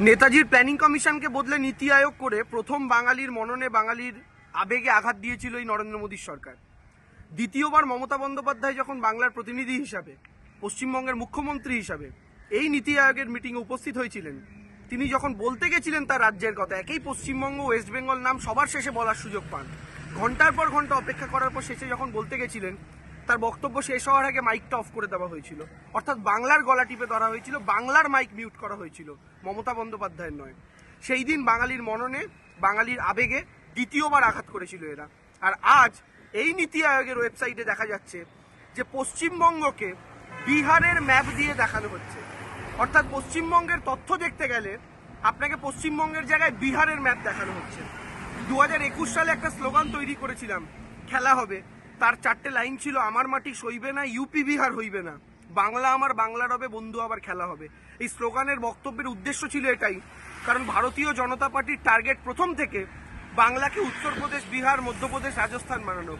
নেতাজির প্ল্যানিং কমিশনকে বদলে নীতি আয়োগ করে প্রথম বাঙালির মননে বাঙালির আবেগে আঘাত দিয়েছিল এই নরেন্দ্র মোদীর সরকার। দ্বিতীয়বার মমতা বন্দ্যোপাধ্যায় যখন বাংলার প্রতিনিধি হিসাবে, পশ্চিমবঙ্গের মুখ্যমন্ত্রী হিসাবে এই নীতি আয়োগের মিটিংয়ে উপস্থিত হয়েছিলেন, তিনি যখন বলতে গেছিলেন তার রাজ্যের কথা, একই পশ্চিমবঙ্গ ওয়েস্ট বেঙ্গল নাম সবার শেষে বলার সুযোগ পান। ঘন্টার পর ঘন্টা অপেক্ষা করার পর শেষে যখন বলতে গেছিলেন, তার বক্তব্য শেষ হওয়ার আগে মাইকটা অফ করে দেওয়া হয়েছিল, অর্থাৎ বাংলার গলা টিপে ধরা হয়েছিল, বাংলার মাইক মিউট করা হয়েছিল, মমতা বন্দ্যোপাধ্যায়ের নয়। সেই দিন বাঙালির মননে, বাঙালির আবেগে দ্বিতীয়বার আঘাত করেছিল এরা। আর আজ এই নীতি আয়োগের ওয়েবসাইটে দেখা যাচ্ছে যে পশ্চিমবঙ্গকে বিহারের ম্যাপ দিয়ে দেখানো হচ্ছে, অর্থাৎ পশ্চিমবঙ্গের তথ্য দেখতে গেলে আপনাকে পশ্চিমবঙ্গের জায়গায় বিহারের ম্যাপ দেখানো হচ্ছে। 2021 সালে একটা স্লোগান তৈরি করেছিলাম, খেলা হবে, তার 4টে লাইন ছিল, আমার মাটি সইবে না, ইউপি বিহার হইবে না, বাংলা আমার বাংলার হবে, বন্ধু আবার খেলা হবে। এই স্লোগানের বক্তব্যের উদ্দেশ্য ছিল এটাই, কারণ ভারতীয় জনতা পার্টির টার্গেট প্রথম থেকে বাংলাকে উত্তরপ্রদেশ, বিহার, মধ্যপ্রদেশ, রাজস্থান বানানো,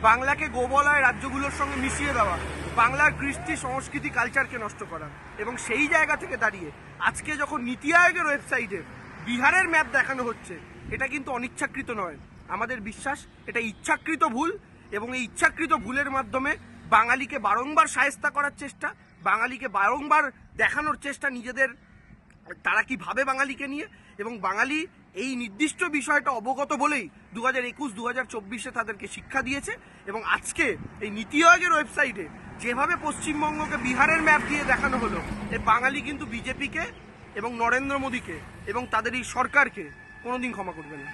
বাংলাকে গোবলয় রাজ্যগুলোর সঙ্গে মিশিয়ে দেওয়া, বাংলার কৃষ্টি, সংস্কৃতি, কালচারকে নষ্ট করা। এবং সেই জায়গা থেকে দাঁড়িয়ে আজকে যখন নীতি আয়োগের ওয়েবসাইটে বিহারের ম্যাপ দেখানো হচ্ছে, এটা কিন্তু অনিচ্ছাকৃত নয়, আমাদের বিশ্বাস এটা ইচ্ছাকৃত ভুল। এবং এই ইচ্ছাকৃত ভুলের মাধ্যমে বাঙালিকে বারংবার শায়েস্তা করার চেষ্টা, বাঙালিকে বারংবার দেখানোর চেষ্টা নিজেদের তারা কি ভাবে বাঙালিকে নিয়ে, এবং বাঙালি এই নির্দিষ্ট বিষয়টা অবগত বলেই 2021, 2024 তাদেরকে শিক্ষা দিয়েছে। এবং আজকে এই নীতি আয়োগের ওয়েবসাইটে যেভাবে পশ্চিমবঙ্গকে বিহারের ম্যাপ দিয়ে দেখানো হলো, এই বাঙালি কিন্তু বিজেপিকে এবং নরেন্দ্র মোদীকে এবং তাদের এই সরকারকে কোনোদিন ক্ষমা করবে না।